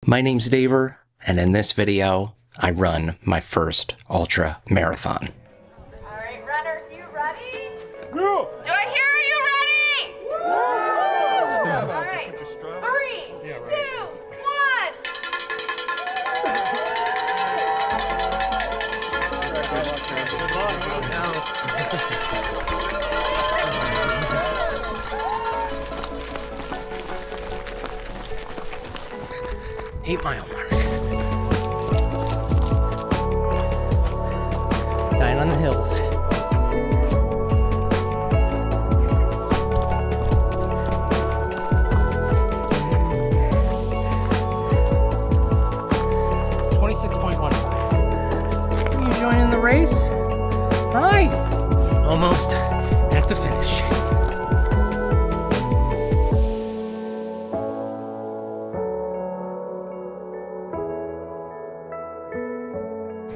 My name's Daver, and in this video, I run my first ultra marathon. All right, runners, you ready? Go! Do I hear you ready? All All right, 3, 2, 1. Eight-mile mark. Dying on the hills. You joining the race? Hi. Almost at the finish.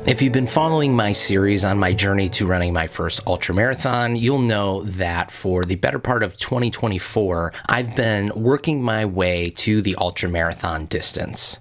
If you've been following my series on my journey to running my first ultramarathon, you'll know that for the better part of 2024, I've been working my way to the ultramarathon distance.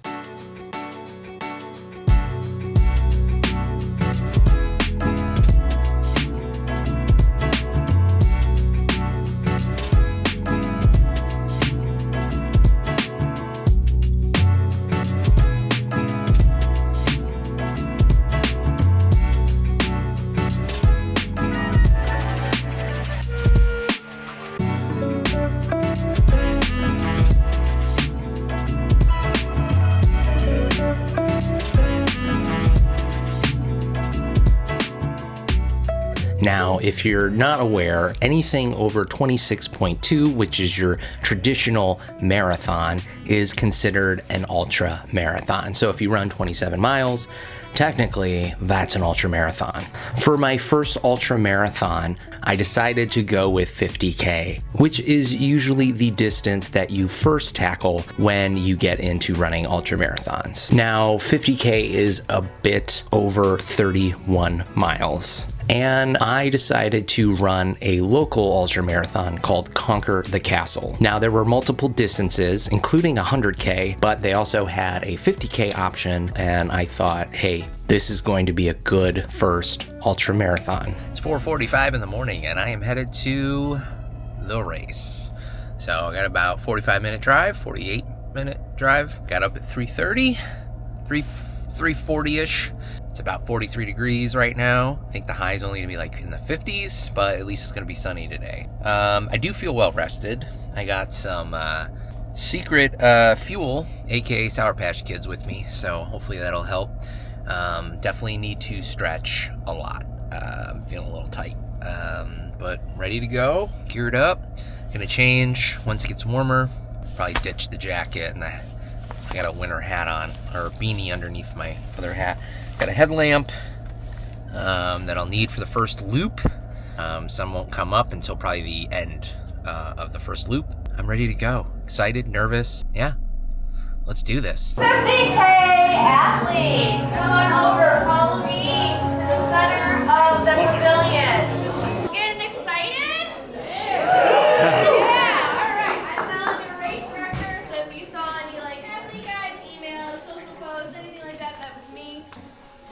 Now, if you're not aware, anything over 26.2, which is your traditional marathon, is considered an ultra marathon. So if you run 27 miles, technically that's an ultra marathon. For my first ultra marathon, I decided to go with 50K, which is usually the distance that you first tackle when you get into running ultra marathons. Now, 50K is a bit over 31 miles. And I decided to run a local ultra marathon called Conquer the Castle. Now, there were multiple distances, including 100K, but they also had a 50K option, and I thought, hey, this is going to be a good first ultra marathon. It's 4:45 in the morning, and I am headed to the race. So I got about 45-minute drive, 48-minute drive. Got up at 3:30, 3:40-ish. It's about 43 degrees right now. I think the high is only gonna be like in the 50s, but at least it's gonna be sunny today. I do feel well rested. I got some secret fuel, aka Sour Patch Kids, with me, so hopefully that'll help. Definitely need to stretch a lot. I'm feeling a little tight, but ready to go, geared up. Gonna change once it gets warmer. Probably ditch the jacket, and I got a winter hat on, or a beanie underneath my other hat. Got a headlamp that I'll need for the first loop. Sun won't come up until probably the end of the first loop. I'm ready to go. Excited, nervous. Yeah, let's do this. 50K athletes, come on over, follow me to the center of the pavilion. Getting excited? Yeah, all right. I'm Mel, your race director, so if you saw any athlete guides, emails, social posts, anything like that, that was me.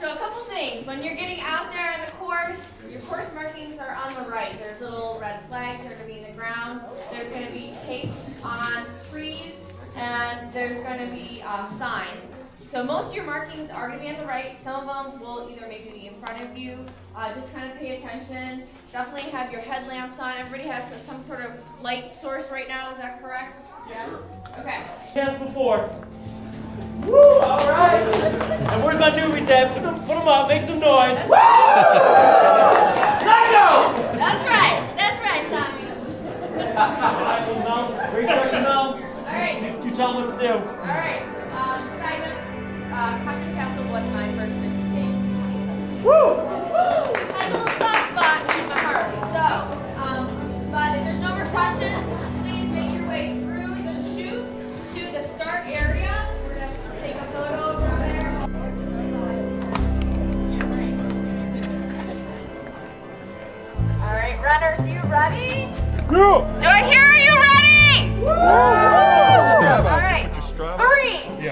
So a couple things. When you're getting out there on the course, your course markings are on the right. There's little red flags that are going to be in the ground. There's going to be tape on trees, and there's going to be signs. So most of your markings are going to be on the right. Some of them will either maybe be in front of you. Just kind of pay attention. Definitely have your headlamps on. Everybody has some sort of light source right now. Is that correct? Yes. Okay. Yes, before. Woo! All right. And where's my newbies at? Put them up. Make some noise. Woo! Let go! That's right. That's right, Tommy. All right, well, now, great question now. All right. You tell them what to do. All right. Side note, Conquer Castle was my first 50K. Woo! Has a little soft spot in my heart. So, but if there's no more questions, please make your way through the chute to the start area. We're gonna take a photo over there. All right, runners, you ready? Go! Do I hear you ready? Woo! All right. 3, 2,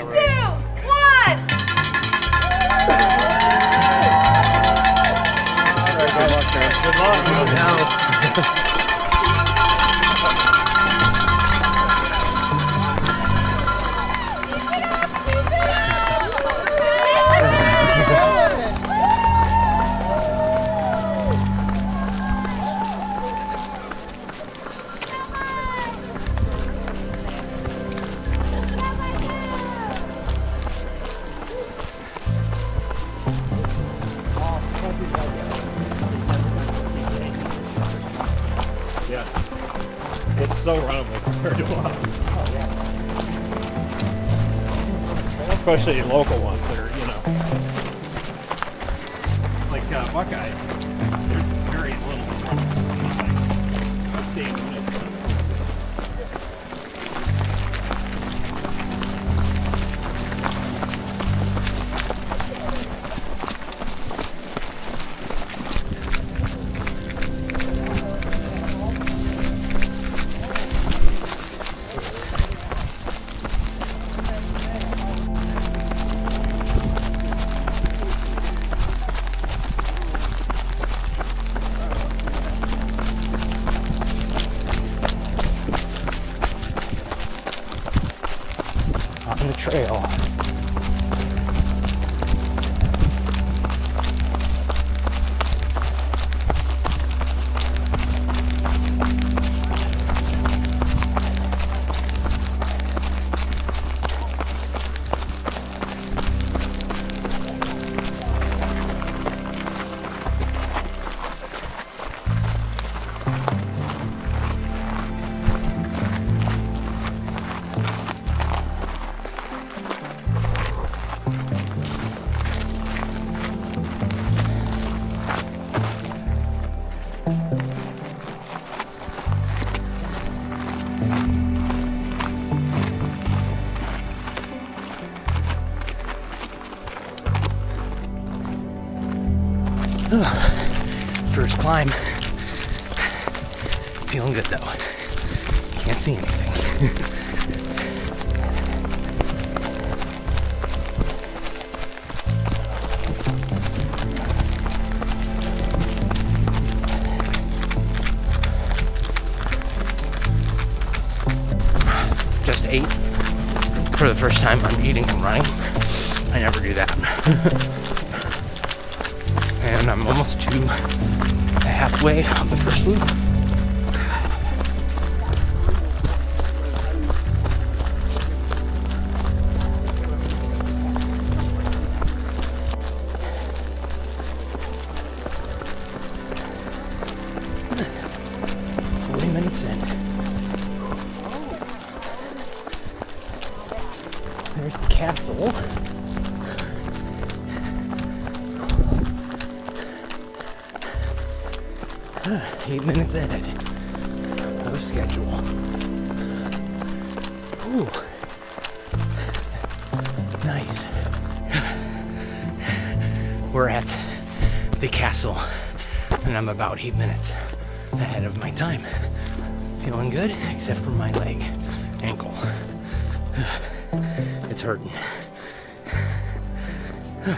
Yeah. It's so runnable compared to one. Oh, yeah. Especially local ones that are, you know, like Buckeye. There's very little runnable. Like, state limit. On the trail. First climb. Feeling good though. Can't see anything. Just ate for the first time. I'm eating and running. I never do that. And I'm almost to halfway of the first loop. Minutes in. There's the castle. 8 minutes ahead of schedule. Ooh. Nice. We're at the castle, and I'm about 8 minutes ahead of my time. Feeling good, except for my leg, ankle. It's hurting. Here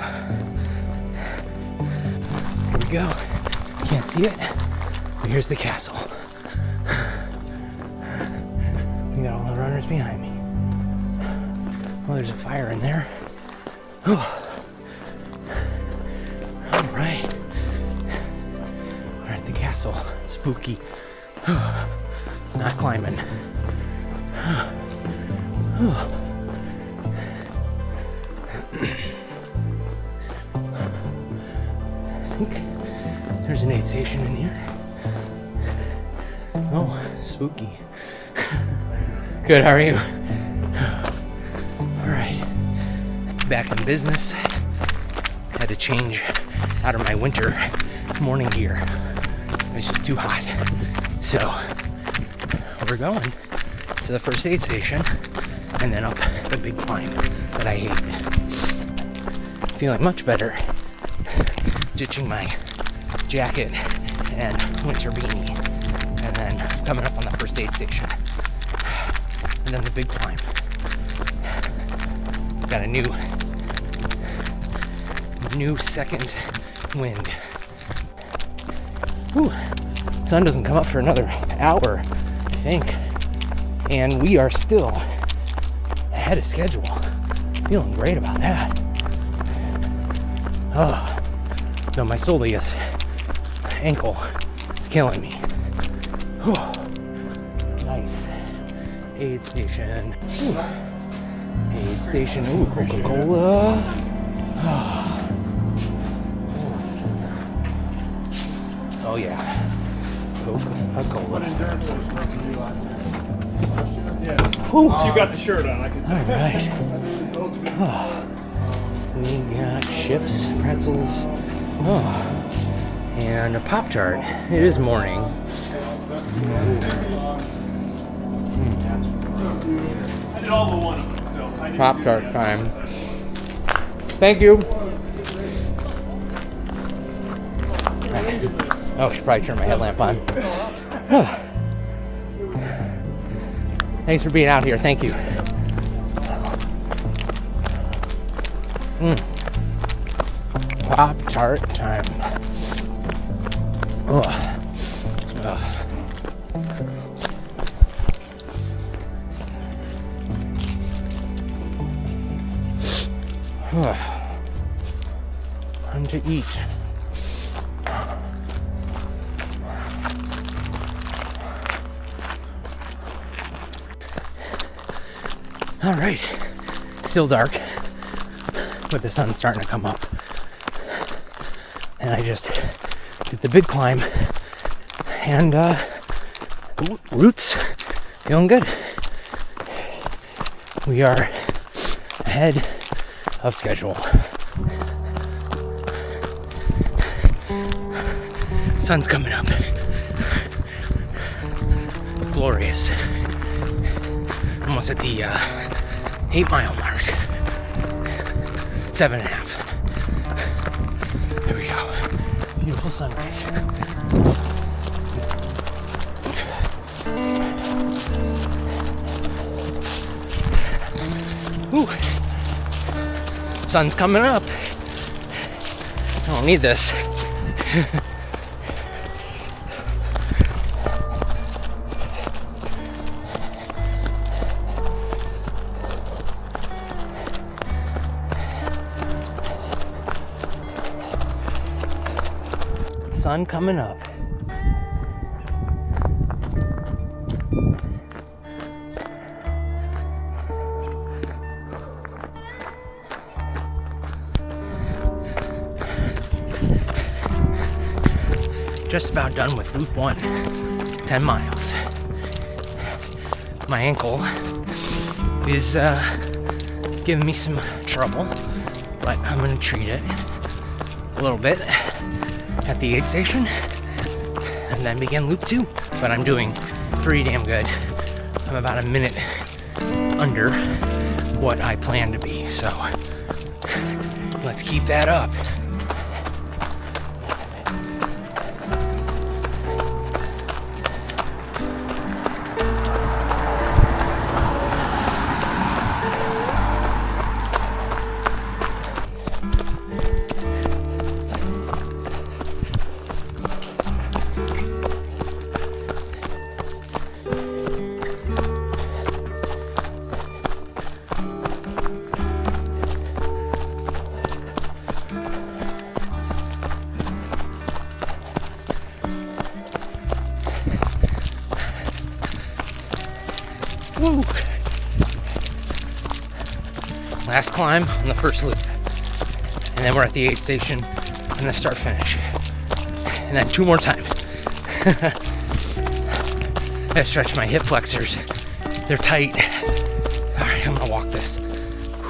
we go. Can't see it, but here's the castle. We got all the runners behind me. Oh, there's a fire in there. Oh. All right. We're at the castle. It's spooky. Not climbing. I think there's an aid station in here. Oh, spooky. Good, how are you? All right. Back in business. Had to change out of my winter morning gear. It was just too hot. So, we're going to the first aid station and then up the big climb that I hate. Feeling much better. Ditching my jacket and winter beanie, and then coming up on the first aid station, and then the big climb. Got a new second wind. Whew. Sun doesn't come up for another hour, I think. And we are still ahead of schedule. Feeling great about that. Oh, no, my soleus ankle is killing me. Oh, nice. Aid station. Ooh. Aid station. Ooh, Coca-Cola. Oh yeah. Coca-Cola. Yeah. So you got the shirt on. I can. All right. Oh. We got chips, pretzels, and a Pop-Tart. It is morning. I did all but one of them, so I didn't. Pop-Tart time. Thank you. Oh, I should probably turn my headlamp on. Thanks for being out here. Thank you. Pop-Tart time. Time to eat. All right, still dark, but the sun's starting to come up. And I just did the big climb, and roots feeling good. We are ahead of schedule. Sun's coming up. Glorious. Almost at the 8-mile mark. 7.5. There we go. Beautiful sunrise. Ooh. Sun's coming up. I don't need this. Sun coming up. Just about done with loop 1. 10 miles. My ankle is giving me some trouble, but I'm gonna treat it a little bit at the aid station and then begin loop 2. But I'm doing pretty damn good. I'm about a minute under what I plan to be, so let's keep that up. Woo. Last climb on the first loop. And then we're at the aid station and the start finish. And then 2 more times. I stretch my hip flexors. They're tight. Alright, I'm gonna walk this.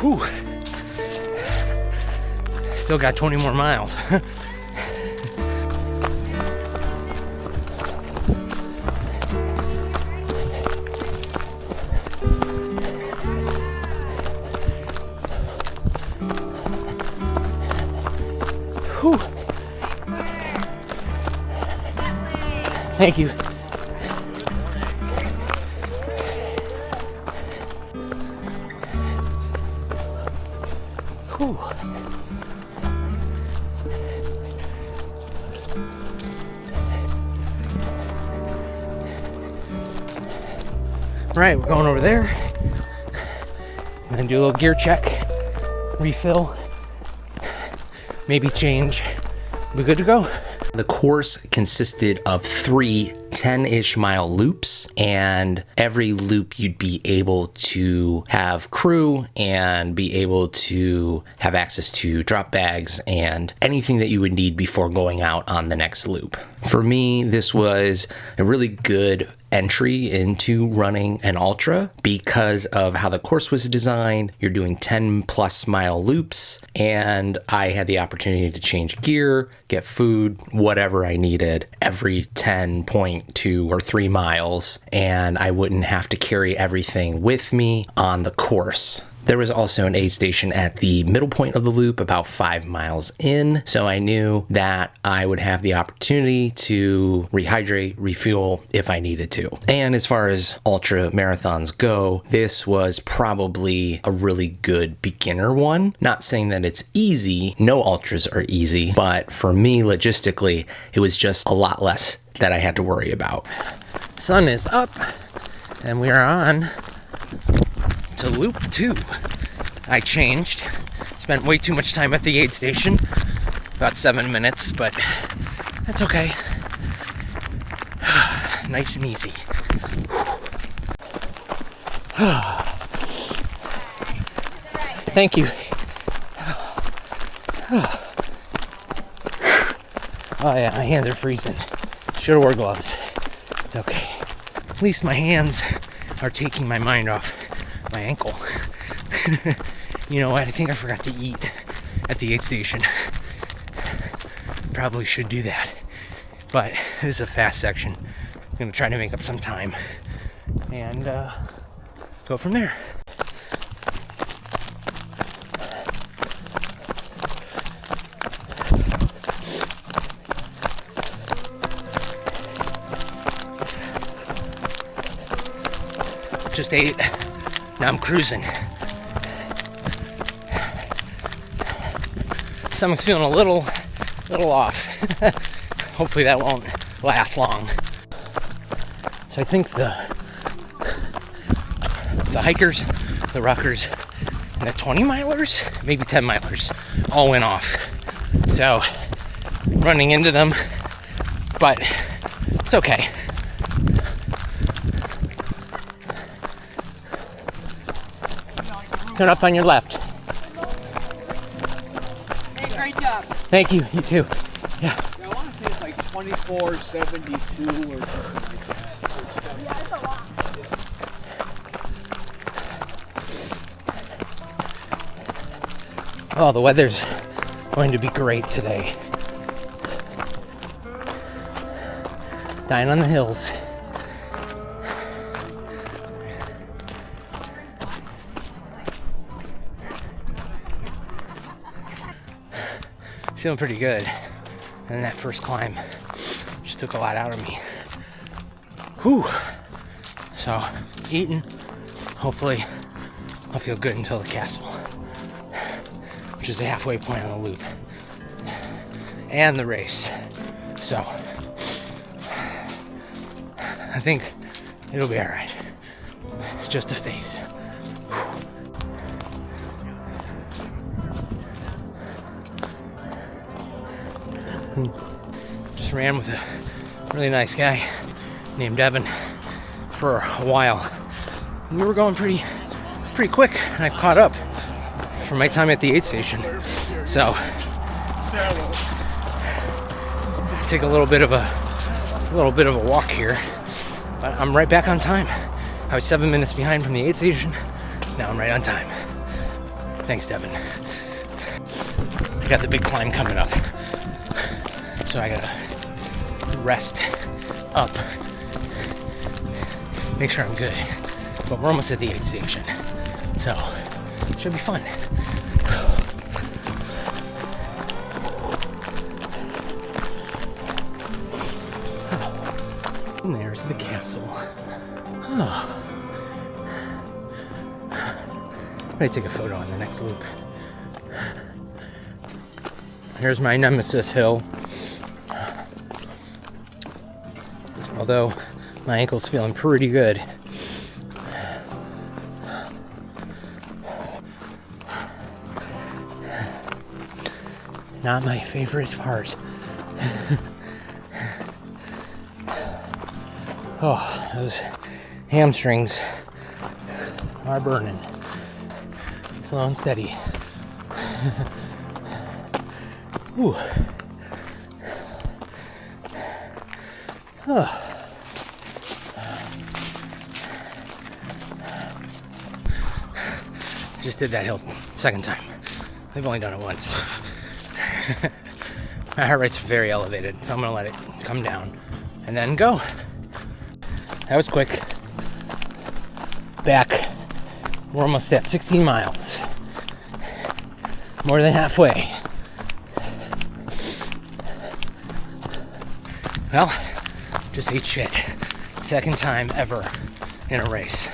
Whew. Still got 20 more miles. Whew. Thank you. Whew. Right, we're going over there. I'm gonna do a little gear check, refill, maybe change. We're good to go. The course consisted of 3 10-ish mile loops, and every loop you'd be able to have crew and be able to have access to drop bags and anything that you would need before going out on the next loop. For me, this was a really good entry into running an ultra because of how the course was designed. You're doing 10 plus mile loops, and I had the opportunity to change gear, get food, whatever I needed every 10.2 or 3 miles, and I wouldn't have to carry everything with me on the course. There was also an aid station at the middle point of the loop, about 5 miles in, so I knew that I would have the opportunity to rehydrate, refuel if I needed to. And as far as ultra marathons go, this was probably a really good beginner one. Not saying that it's easy, no ultras are easy, but for me, logistically, it was just a lot less that I had to worry about. Sun is up, and we are on to loop 2. I changed, spent way too much time at the aid station, about 7 minutes, but that's okay. Nice and easy. Thank you. Oh yeah, my hands are freezing. Should've wore gloves. It's okay. At least my hands are taking my mind off my ankle. You know what? I think I forgot to eat at the aid station. Probably should do that. But this is a fast section. I'm gonna try to make up some time and go from there. Just ate. Now I'm cruising. Stomach's feeling a little off. Hopefully that won't last long. So I think the hikers, the ruckers, and the 20 milers, maybe 10 milers, all went off. So running into them, but it's okay. Turn up on your left. Hey, great job. Thank you, you too. Yeah. I want to say it's like 24:72 or something like that. Yeah, it's a lot. Oh, the weather's going to be great today. Dying on the hills. Feeling pretty good. And that first climb just took a lot out of me. Whew. So, eating. Hopefully, I'll feel good until the castle, which is the halfway point on the loop. And the race. So, I think it'll be alright. It's just a phase. Just ran with a really nice guy named Evan for a while. We were going pretty quick, and I've caught up from my time at the aid station. So take a little bit of a walk here, but I'm right back on time. I was 7 minutes behind from the aid station. Now I'm right on time. Thanks, Devin. I got the big climb coming up, so I gotta rest up, make sure I'm good. But we're almost at the aid station, so it should be fun. And there's the castle. Oh. I'm gonna take a photo on the next loop. Here's my nemesis hill. Although my ankle's feeling pretty good, not my favorite part. Oh, those hamstrings are burning. Slow and steady. Ooh. Oh. Just did that hill second time. I've only done it once. My heart rate's very elevated, so I'm gonna let it come down and then go. That was quick. Back. We're almost at 16 miles. More than halfway. Well, just ate shit. Second time ever in a race.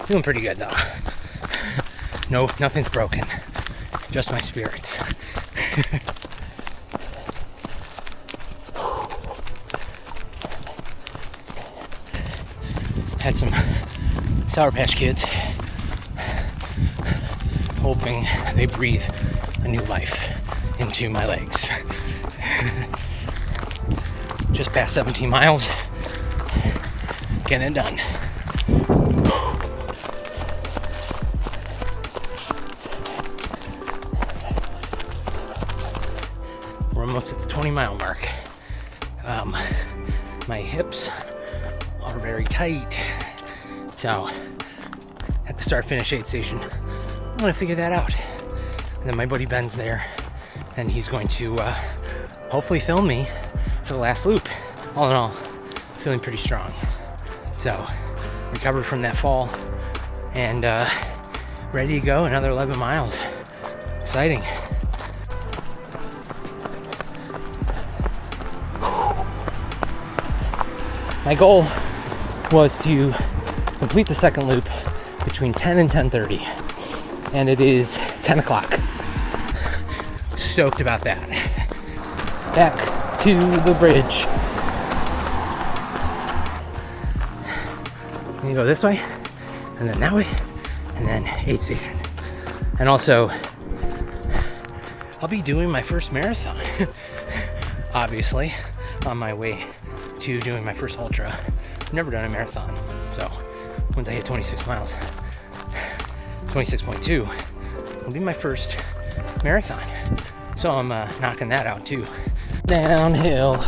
Doing pretty good though. No, nothing's broken. Just my spirits. Had some Sour Patch Kids. Hoping they breathe a new life into my legs. Just past 17 miles. Getting it done. We're almost at the 20-mile mark. My hips are very tight. So, at the start-finish aid station, I'm gonna figure that out. And then my buddy Ben's there, and he's going to hopefully film me for the last loop. All in all, feeling pretty strong. So, recovered from that fall, and ready to go another 11 miles. Exciting. My goal was to complete the second loop between 10 and 10:30, and it is 10 o'clock. Stoked about that. Back to the bridge. You go this way, and then that way, and then aid station. And also, I'll be doing my first marathon, obviously, on my way to doing my first ultra. I've never done a marathon, so once I hit 26 miles, 26.2 will be my first marathon. So I'm knocking that out too. Downhill.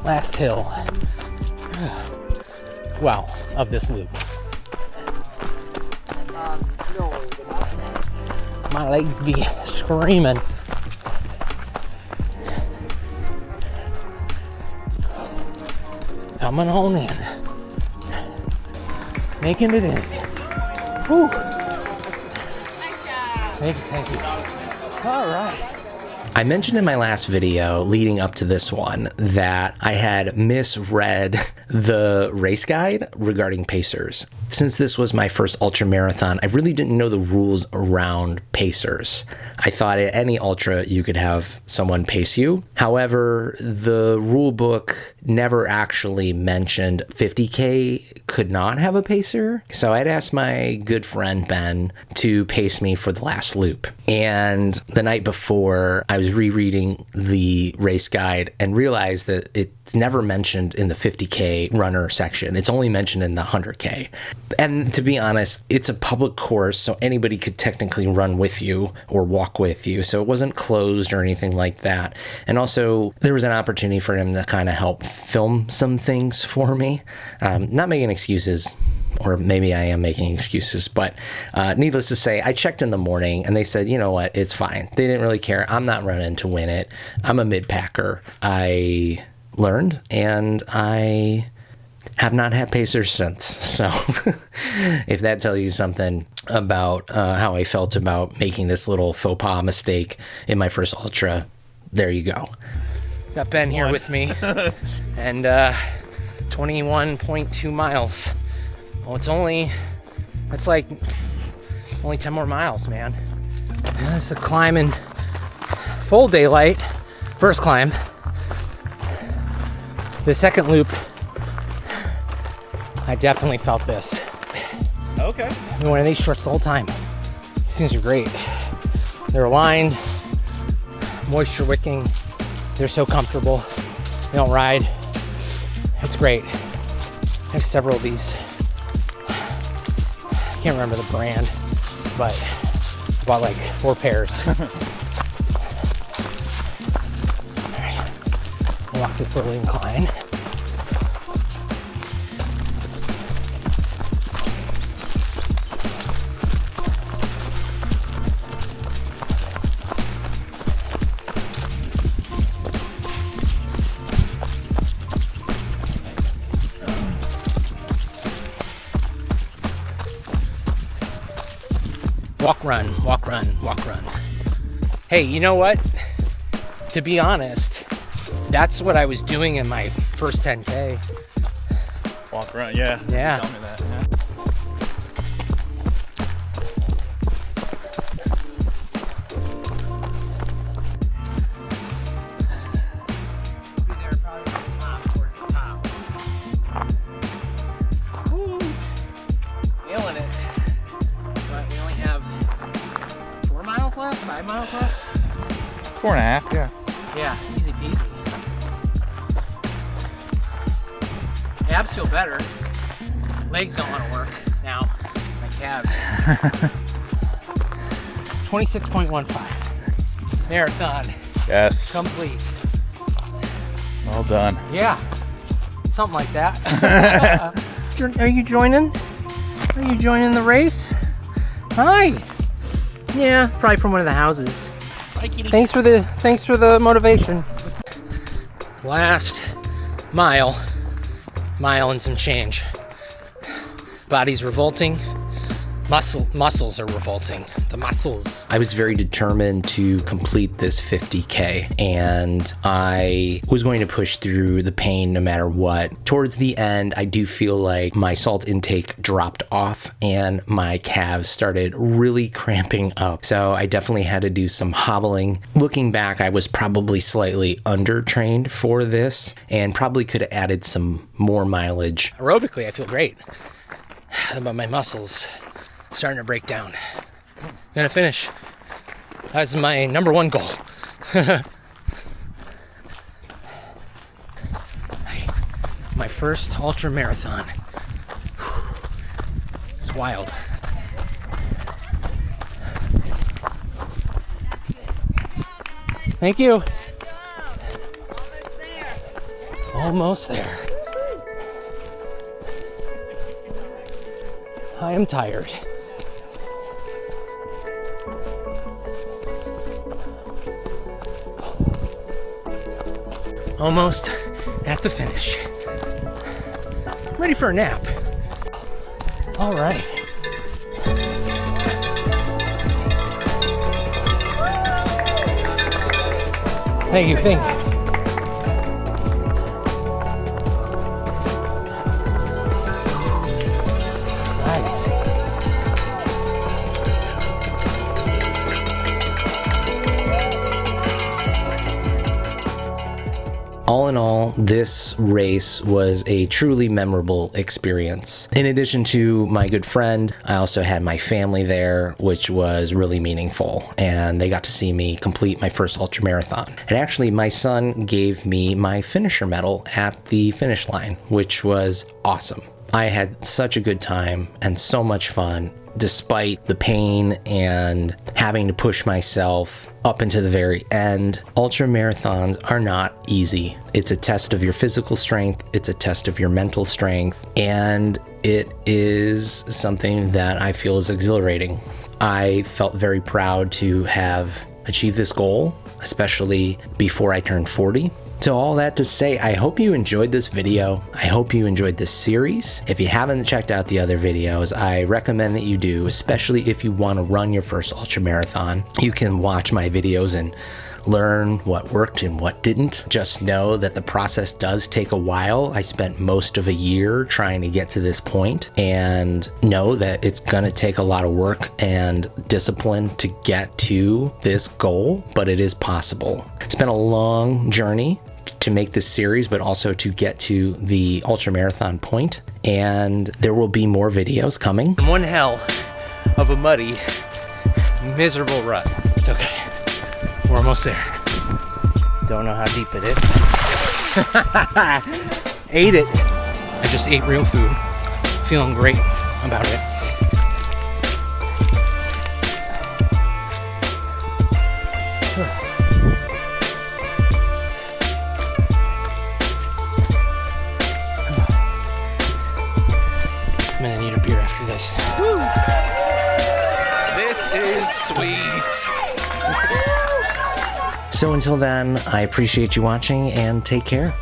Last hill. Well, of this loop. My legs be screaming. Coming on in. Making it in. Woo. Thank you. All right. I mentioned in my last video leading up to this one that I had misread the race guide regarding pacers. Since this was my first ultra marathon, I really didn't know the rules around pacers. I thought at any ultra you could have someone pace you. However, the rule book never actually mentioned 50K could not have a pacer. So I'd asked my good friend Ben to pace me for the last loop. And the night before, I was rereading the race guide and realized that it's never mentioned in the 50K runner section. It's only mentioned in the 100K. And to be honest, it's a public course, so anybody could technically run with you or walk with you. So it wasn't closed or anything like that. And also, there was an opportunity for him to kind of help film some things for me. Not making excuses, or maybe I am making excuses, but needless to say, I checked in the morning and they said, you know what, it's fine. They didn't really care. I'm not running to win it. I'm a mid-packer. I learned, and I have not had pacers since. So if that tells you something about how I felt about making this little faux pas mistake in my first ultra, there you go. Got Ben here with me, and 21.2 miles. Well, that's like only 10 more miles, man. This is climbing full daylight first climb. The second loop, I definitely felt this. Okay. I've been wearing these shorts the whole time. These things are great. They're aligned, moisture wicking. They're so comfortable. They don't ride. It's great. I have several of these. I can't remember the brand, but I bought like 4 pairs. Alright, I'll walk this little incline. Walk, run, walk, run, walk, run. Hey, you know what? To be honest, that's what I was doing in my first 10K. Walk around, yeah. Yeah. Tell me that, yeah. Feeling it. But we only have 4 miles left, 5 miles left. 4.5, yeah. Yeah, easy peasy. Abs feel better. Legs don't want to work now. My calves. 26.15. Marathon Yes. complete. Well done. Yeah, something like that. Are you joining? Are you joining the race? Hi. Yeah, probably from one of the houses. Thanks for the motivation. Last mile and some change. Body's revolting. Muscles are revolting. The muscles. I was very determined to complete this 50K, and I was going to push through the pain no matter what. Towards the end, I do feel like my salt intake dropped off and my calves started really cramping up. So I definitely had to do some hobbling. Looking back, I was probably slightly undertrained for this and probably could have added some more mileage. Aerobically, I feel great, but my muscles starting to break down. I'm gonna finish. That's my number 1 goal. My first ultra marathon. It's wild. Thank you. Almost there. I am tired. Almost at the finish. Ready for a nap. All right. Thank you, thank you. All in all, this race was a truly memorable experience. In addition to my good friend, I also had my family there, which was really meaningful, and they got to see me complete my first ultramarathon. And actually, my son gave me my finisher medal at the finish line, which was awesome. I had such a good time and so much fun, despite the pain and having to push myself up into the very end. Ultra marathons are not easy. It's a test of your physical strength, it's a test of your mental strength, and it is something that I feel is exhilarating. I felt very proud to have achieved this goal, especially before I turned 40. So all that to say, I hope you enjoyed this video. I hope you enjoyed this series. If you haven't checked out the other videos, I recommend that you do, especially if you want to run your first ultramarathon. You can watch my videos and learn what worked and what didn't. Just know that the process does take a while. I spent most of a year trying to get to this point, and know that it's gonna take a lot of work and discipline to get to this goal, but it is possible. It's been a long journey to make this series, but also to get to the ultramarathon point. And there will be more videos coming. One hell of a muddy, miserable rut. It's okay. We're almost there. Don't know how deep it is. Ate it. I just ate real food. Feeling great about it. I'm gonna need a beer after this. Woo. This is sweet. So until then, I appreciate you watching and take care.